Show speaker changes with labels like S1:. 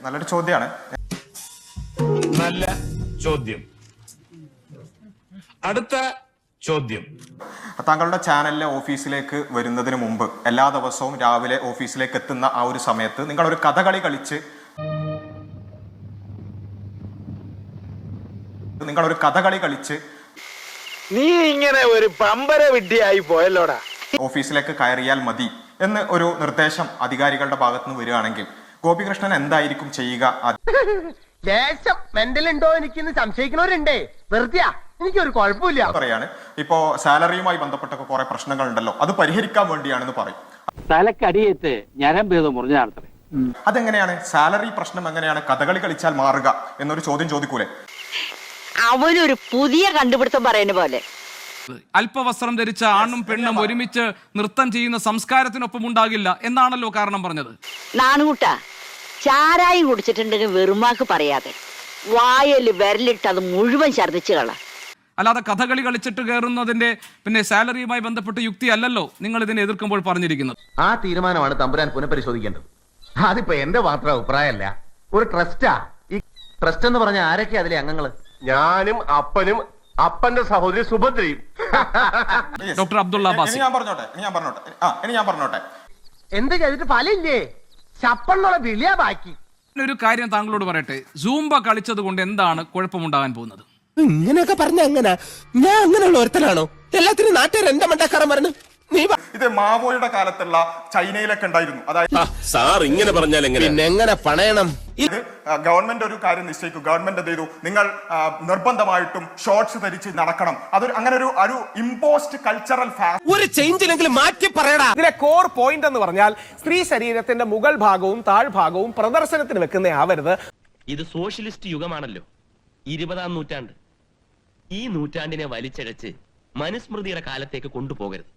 S1: നല്ലൊരു ചോദ്യമാണ്.
S2: നല്ല ചോദ്യം. അടുത്ത ചോദ്യം.
S1: താങ്കളുടെ ചാനലിലെ ഓഫീസിലേക്ക് വരുന്നതിന് മുമ്പ് എല്ലാ ദിവസവും രാവിലെ ഓഫീസിലേക്ക് എത്തുന്ന ആ ഒരു സമയത്ത് നിങ്ങളൊരു കഥകളി കളിച്ച്
S3: നീ ഇങ്ങനെ ഒരു പമ്പര വിഡ്ഢിയായി പോയല്ലോടാ.
S1: ഓഫീസിലേക്ക് കയറിയാൽ മതി എന്ന് ഒരു നിർദ്ദേശം അധികാരികളുടെ ഭാഗത്ത് നിന്ന് വരികയാണെങ്കിൽ ഗോപികൃഷ്ണൻ എന്തായിരിക്കും ചെയ്യുക?
S3: ലേശം മെന്റലുണ്ടോ എനിക്കിന്ന് സംശയിക്കുന്നവരുണ്ടേ. വെറുതെ എനിക്കൊരു കുഴപ്പമില്ല
S1: പറയാണ്. ഇപ്പോ സാലറിയുമായി ബന്ധപ്പെട്ടൊക്കെ കുറെ പ്രശ്നങ്ങൾ ഉണ്ടല്ലോ, അത് പരിഹരിക്കാൻ വേണ്ടിയാണെന്ന് പറയും.
S4: തലക്കടിയേറ്റ് ഞരമ്പേത് മുറിഞ്ഞാർത്തേ.
S1: അതെങ്ങനെയാണ് സാലറി പ്രശ്നം എങ്ങനെയാണ് കഥകളി കളിച്ചാൽ മാറുക എന്നൊരു ചോദ്യം ചോദിക്കൂലേ?
S5: അവനൊരു പുതിയ കണ്ടുപിടുത്തം പറയുന്ന പോലെ.
S6: അല്പവസ്ത്രം ധരിച്ച ആണും പെണ്ണും ഒരുമിച്ച് നൃത്തം ചെയ്യുന്ന സംസ്കാരത്തിനൊപ്പം ഉണ്ടാകില്ല എന്നാണല്ലോ കാരണം പറഞ്ഞത്.
S5: നാണുകൂട്ട ചാരായം കുടിച്ചിട്ടുണ്ടെങ്കിൽ വെറുമാക്ക് പറയാതെ വായല് വിരലിട്ട് അത് മുഴുവൻ ഛർദ്ദിച്ചു കള.
S6: അല്ലാതെ കഥകളി കളിച്ചിട്ട് കയറുന്നതിന്റെ പിന്നെ സാലറിയുമായി ബന്ധപ്പെട്ട് യുക്തി അല്ലല്ലോ നിങ്ങൾ ഇതിനെ എതിർക്കുമ്പോൾ പറഞ്ഞിരിക്കുന്നത്.
S7: ആ തീരുമാനമാണ് തമ്പുരാൻ പുനഃപരിശോധിക്കേണ്ടത്. അതിപ്പോ എന്റെ മാത്രം അഭിപ്രായമല്ല, ഒരു ട്രസ്റ്റാ. ഈ ട്രസ്റ്റ് എന്ന് പറഞ്ഞ ആരൊക്കെ അതിലെ അംഗങ്ങള്?
S3: ഞാനും അപ്പനും അപ്പന്റെ സഹോദരി സുഭദ്രയും.
S6: ഡോക്ടർ അബ്ദുള്ള അബ്ബാസി.
S1: ഇനി ഞാൻ പറഞ്ഞോട്ടെ.
S3: എന്ത് ചെയ്തിട്ട് ഫലമില്ലേ? ചപ്പന്നുള്ള വിളിയാ ബാക്കി.
S6: ഒരു കാര്യം താങ്കളോട് പറയട്ടെ, സൂംബ കളിച്ചത് കൊണ്ട് എന്താണ് കുഴപ്പമുണ്ടാകാൻ പോകുന്നത്?
S8: ഇങ്ങനെയൊക്കെ പറഞ്ഞ എങ്ങനെ? ഞാൻ അങ്ങനെയുള്ള ഒരുത്തനാണോ? എല്ലാത്തിനും നാട്ടുകാർ എന്റെ മണ്ടക്കാരൻ പറഞ്ഞു.
S1: ഇത് മാവോയുടെ കാലത്തുള്ള ചൈനയിലൊക്കെ ഉണ്ടായിരുന്നു. അതായത്
S2: സാർ ഇങ്ങനെ പറഞ്ഞാൽ
S8: പിന്നെ എങ്ങനെ പണയണം?
S1: ഇത് ഗവൺമെന്റ് ഒരു കാര്യം നിശ്ചയിക്കും. ഗവൺമെന്റ് എന്ത് ചെയ്തു? നിങ്ങൾ നിർബന്ധമായിട്ടും ഷോർട്സ് ധരിച്ച് നടക്കണം. അതൊരു അങ്ങനെ ഒരു ഇമ്പോസ്ഡ് കൾച്ചറൽ ഫാഷൻ.
S8: ഒരു ചേഞ്ചിലെങ്കിലും മാറ്റി പറയടാ.
S9: ഇതിലെ കോർ പോയിന്റ് എന്ന് പറഞ്ഞാൽ സ്ത്രീ ശരീരത്തിന്റെ മുകൾ ഭാഗവും താഴ്ഭാഗവും പ്രദർശനത്തിന് വെക്കുന്ന ആവരുത്.
S10: ഇത് സോഷ്യലിസ്റ്റ് യുഗമാണല്ലോ, 20-ാം നൂറ്റാണ്ട്. ഈ നൂറ്റാണ്ടിനെ വലിച്ചഴച്ച് മനുസ്മൃതിയുടെ കാലത്തേക്ക് കൊണ്ടുപോകരുത്.